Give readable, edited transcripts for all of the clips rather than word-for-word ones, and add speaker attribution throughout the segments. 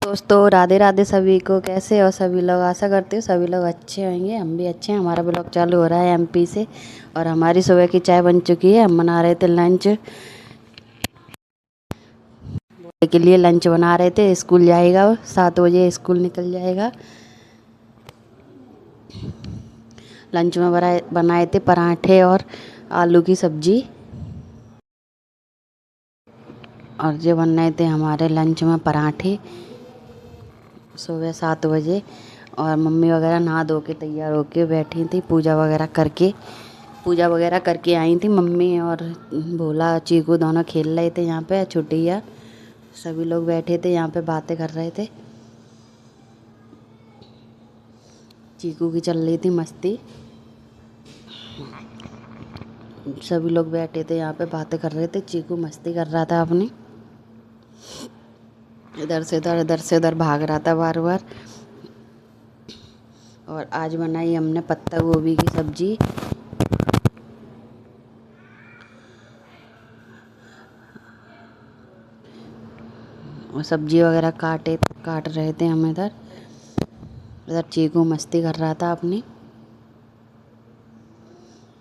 Speaker 1: दोस्तों राधे राधे सभी को। कैसे हो सभी लोग? आशा करते हो सभी लोग अच्छे होंगे। हम भी अच्छे हैं। हमारा ब्लॉग चालू हो रहा है एमपी से और हमारी सुबह की चाय बन चुकी है। हम बना रहे थे लंच के लिए। लंच बना रहे थे। स्कूल जाएगा, 7 बजे स्कूल निकल जाएगा। लंच में बनाए थे पराठे और आलू की सब्जी। और जो बन रहे थे हमारे लंच में पराठे सुबह 7 बजे। और मम्मी वगैरह नहा धो के तैयार होके बैठी थी, पूजा वगैरह करके आई थी। मम्मी और भोला चीकू दोनों खेल रहे थे यहाँ पे। छुट्टियाँ सभी लोग बैठे थे यहाँ पे, बातें कर रहे थे। चीकू की चल रही थी मस्ती। सभी लोग बैठे थे यहाँ पे, बातें कर रहे थे। चीकू मस्ती कर रहा था अपनी, इधर से उधर भाग रहा था बार बार। और आज बनाई हमने पत्ता गोभी की सब्जी। और सब्जी वगैरह काट रहे थे हम इधर। चीकू मस्ती कर रहा था अपनी।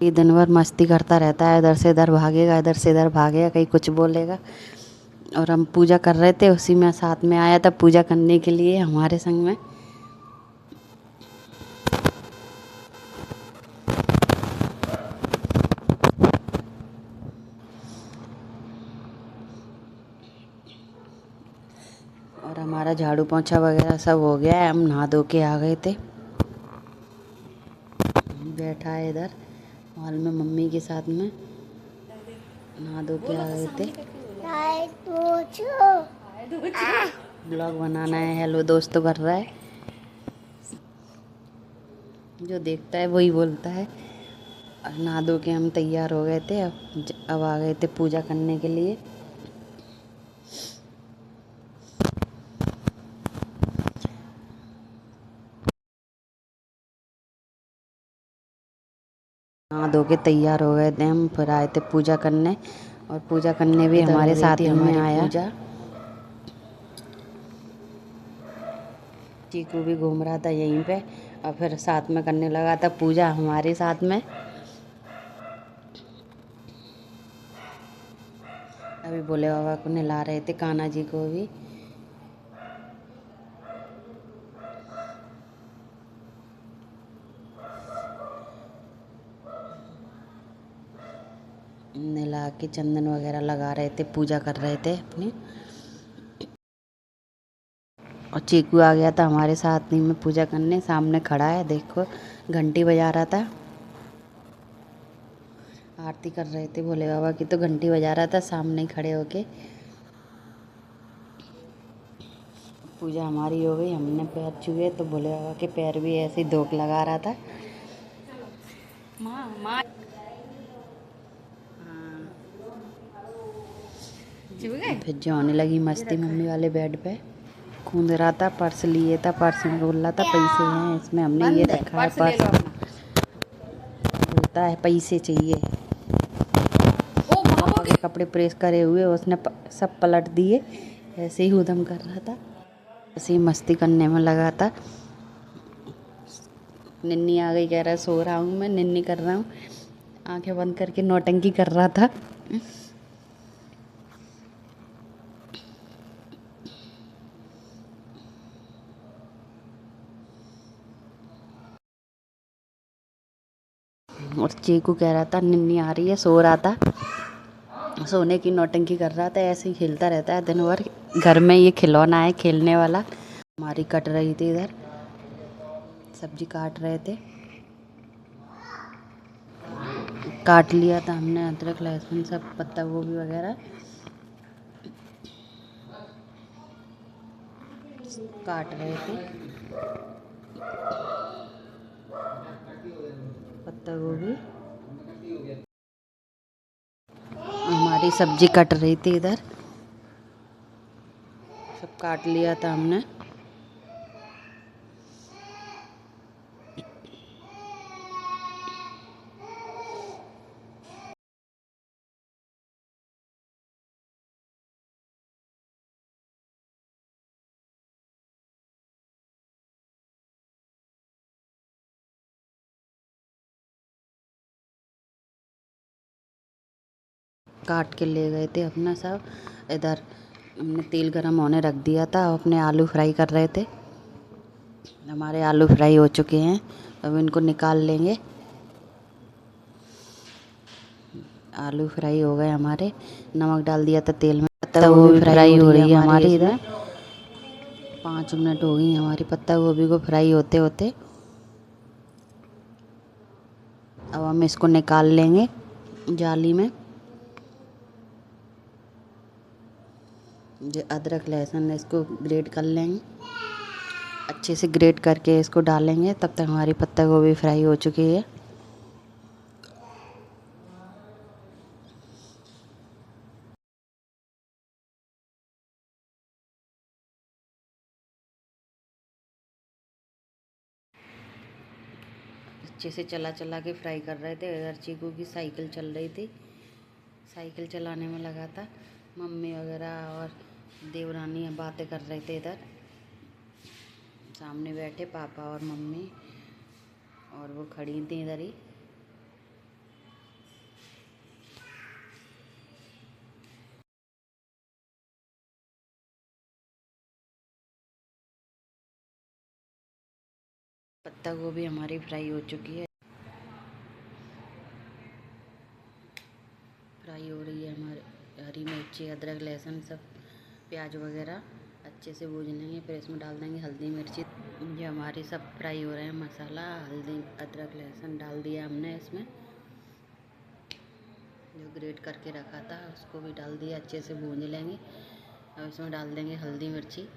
Speaker 1: ये दिन भर मस्ती करता रहता है, इधर से इधर भागेगा, कहीं कुछ बोलेगा। और हम पूजा कर रहे थे, उसी में साथ में आया था पूजा करने के लिए हमारे संग में। और हमारा झाड़ू पोंछा वगैरह सब हो गया है। हम नहा धो के आ गए थे। बैठा है इधर हॉल में मम्मी के साथ में, नहा धो के आ गए थे। ब्लॉग बनाना है, हेलो दोस्तों कर रहा है। जो देखता है वही बोलता है। और नहा धो के हम तैयार हो गए थे। अब आ गए थे पूजा करने के लिए। नहा धो के तैयार हो गए थे हम, फिर आए थे पूजा करने। और पूजा करने भी हमारे साथ में आया पूजा। चीकू भी घूम रहा था यहीं पे और फिर साथ में करने लगा था पूजा हमारे साथ में। अभी भोले बाबा को नहला रहे थे, कान्हा जी को भी। नहला के चंदन वगैरह लगा रहे थे, पूजा कर रहे थे अपनी। और चीकू आ गया था हमारे साथ ही में पूजा करने, सामने खड़ा है देखो, घंटी बजा रहा था। आरती कर रहे थे भोले बाबा की, तो घंटी बजा रहा था सामने ही खड़े होके। पूजा हमारी हो गई, हमने पैर छुए तो भोले बाबा के पैर भी ऐसे ही धोक लगा रहा था। माँ फिर जो होने लगी मस्ती मम्मी वाले बेड पे। कूद रहा था, पर्स लिए था, पर्स में बोल रहा था पैसे हैं इसमें, हमने ये रखा है पर्स। बोलता है पैसे चाहिए। पापा के कपड़े प्रेस करे हुए उसने सब पलट दिए। ऐसे ही उधम कर रहा था, ऐसे ही मस्ती करने में लगा था। निन्नी आ गई, कह रहा है सो रहा हूँ मैं, निन्नी कर रहा हूँ। आंखें बंद करके नौटंकी कर रहा था। और चीकू कह रहा था निन्नी आ रही है, सो रहा था, सोने की नौटंकी कर रहा था। ऐसे ही खेलता रहता है दिन भर। घर में ये खिलौना है खेलने वाला। हमारी कट रही थी इधर, सब्जी काट रहे थे। काट लिया था हमने अदरक लहसुन सब, पत्ता गोभी वगैरह काट रहे थे। पत्ता गोभी हमारी सब्जी कट रही थी इधर, सब काट लिया था हमने। काट के ले गए थे अपना सब। इधर हमने तेल गरम होने रख दिया था, अपने आलू फ्राई कर रहे थे। हमारे आलू फ्राई हो चुके हैं, अब इनको निकाल लेंगे। आलू फ्राई हो गए हमारे, नमक डाल दिया था तेल में। पत्ता गोभी फ्राई हो रही है हमारी इधर। 5 मिनट हो गई हमारी पत्ता गोभी को फ्राई होते होते। अब हम इसको निकाल लेंगे जाली में। जो अदरक लहसुन इसको ग्रेट कर लेंगे, अच्छे से ग्रेट करके इसको डालेंगे। तब तक हमारी पत्ता गोभी फ्राई हो चुकी है। अच्छे से चला चला के फ्राई कर रहे थे। इधर चीकू की साइकिल चल रही थी, साइकिल चलाने में लगा था। मम्मी वगैरह और देवरानी बातें कर रहे थे। इधर सामने बैठे पापा और मम्मी, और वो खड़ी थी इधर ही। पत्ता गोभी हमारी फ्राई हो चुकी है, फ्राई हो रही है हमारे। हरी मिर्ची अदरक लहसुन सब प्याज वगैरह अच्छे से भून लेंगे, फिर इसमें डाल देंगे हल्दी मिर्ची। ये हमारी सब फ्राई हो रहे हैं। मसाला हल्दी अदरक लहसुन डाल दिया हमने इसमें। जो ग्रेट करके रखा था उसको भी डाल दिया, अच्छे से भून लेंगे। अब इसमें डाल देंगे हल्दी मिर्ची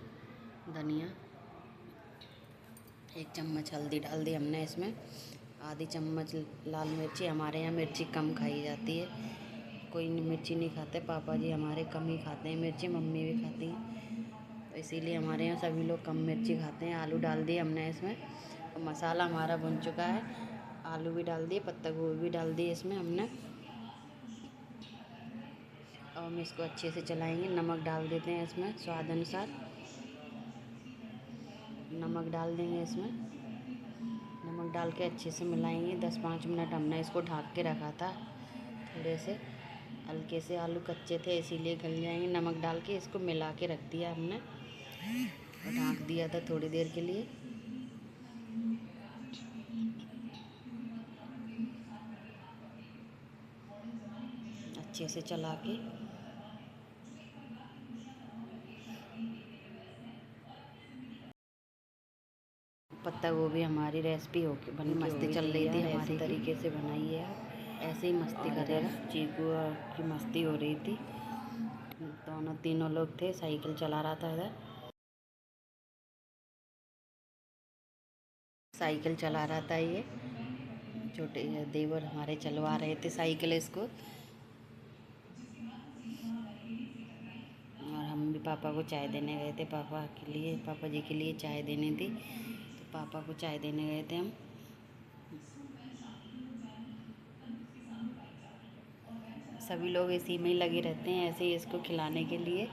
Speaker 1: धनिया। 1 चम्मच हल्दी डाल दी हमने इसमें। आधी चम्मच लाल मिर्ची, हमारे यहाँ मिर्ची कम खाई जाती है, कोई मिर्ची नहीं खाते। पापा जी हमारे कम ही खाते हैं मिर्ची, मम्मी भी खाती हैं, तो इसीलिए हमारे यहाँ सभी लोग कम मिर्ची खाते हैं। आलू डाल दिए हमने इसमें। और मसाला हमारा बन चुका है। आलू भी डाल दिए, पत्ता गोभी भी डाल दिए इसमें हमने। अब हम इसको अच्छे से चलाएंगे। नमक डाल देते हैं इसमें स्वाद अनुसार, नमक डाल देंगे इसमें। नमक डाल के अच्छे से मिलाएंगे। 10-5 मिनट हमने इसको ढक के रखा था। थोड़े से हल्के से आलू कच्चे थे इसीलिए गल जाएंगे। नमक डाल के इसको मिला के रख दिया हमने और ढक दिया था थोड़ी देर के लिए। अच्छे से चला के पत्ता गोभी हमारी रेसिपी होके बन मस्ती चल रही थी हमारी तरीके से बनाई है। ऐसे ही मस्ती करेगा। चीकू की मस्ती हो रही थी। दोनों तीनों लोग थे, साइकिल चला रहा था इधर, साइकिल चला रहा था ये छोटे देवर हमारे, चलवा रहे थे साइकिल इसको। और हम भी पापा को चाय देने गए थे, पापा के लिए, पापा जी के लिए चाय देनी थी, तो पापा को चाय देने गए थे हम। सभी लोग इसी में ही लगे रहते हैं, ऐसे ही इसको खिलाने के लिए।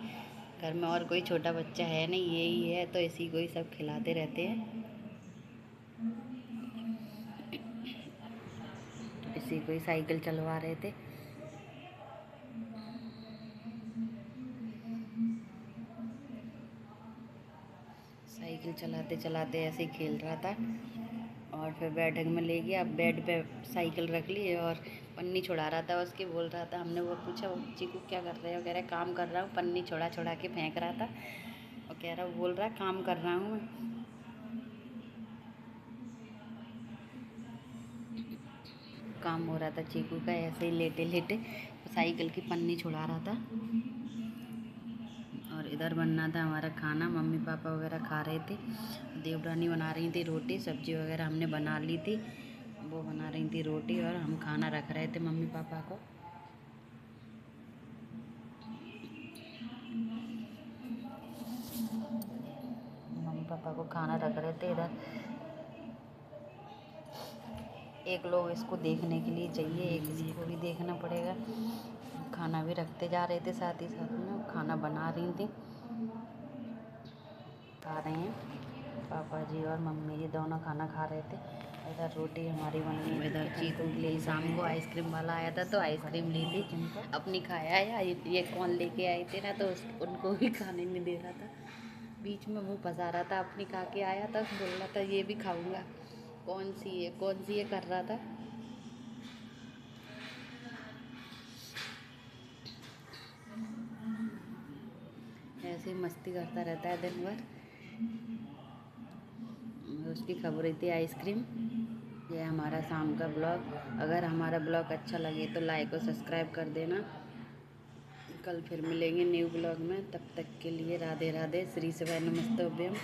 Speaker 1: घर में और कोई छोटा बच्चा है नहीं, यही है, तो इसी को ही सब खिलाते रहते हैं। इसी को ही साइकिल चलवा रहे थे। साइकिल चलाते चलाते ऐसे ही खेल रहा था, और फिर बैठक में ले गया। बेड पे साइकिल रख ली और पन्नी छुड़ा रहा था उसकी। बोल रहा था, हमने वो पूछा, वो चीकू क्या कर रहे हो? कह रहा है काम कर रहा हूँ। पन्नी छुड़ा छुड़ा के फेंक रहा था और कह रहा, बोल रहा काम कर रहा हूँ मैं। काम हो रहा था चीकू का, ऐसे ही लेटे लेटे साइकिल की पन्नी छुड़ा रहा था। और इधर बनना था हमारा खाना। मम्मी पापा वगैरह खा रहे थे। देवरानी बना रही थी रोटी, सब्जी वगैरह हमने बना ली थी। वो बना रही थी रोटी और हम खाना रख रहे थे मम्मी पापा को। मम्मी पापा को खाना रख रहे थे इधर। एक लोग इसको देखने के लिए चाहिए, एक किसी को भी देखना पड़ेगा। खाना भी रखते जा रहे थे साथ ही साथ में, खाना बना रही थी। खा रहे हैं पापा जी और मम्मी जी, दोनों खाना खा रहे थे। इधर रोटी हमारी बन गई। इधर चीकू के लिए शाम को आइसक्रीम वाला आया था तो आइसक्रीम ली थी, अपनी खाया या ये कौन लेके आई थी ना, तो उनको भी खाने नहीं दे रहा था, बीच में मुँह फंसा रहा था, अपनी खा के आया था, बोल रहा था ये भी खाऊंगा, कौन सी ये कर रहा था। ऐसे ही मस्ती करता रहता है दिन भर। उसकी खा रही थी आइसक्रीम। ये हमारा शाम का ब्लॉग। अगर हमारा ब्लॉग अच्छा लगे तो लाइक और सब्सक्राइब कर देना। कल फिर मिलेंगे न्यू ब्लॉग में, तब तक के लिए राधे राधे, श्री शिवाय नमस्तोभ्यम।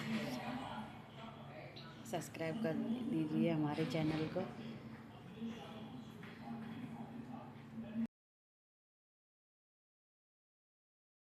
Speaker 1: सब्सक्राइब कर दीजिए हमारे चैनल को।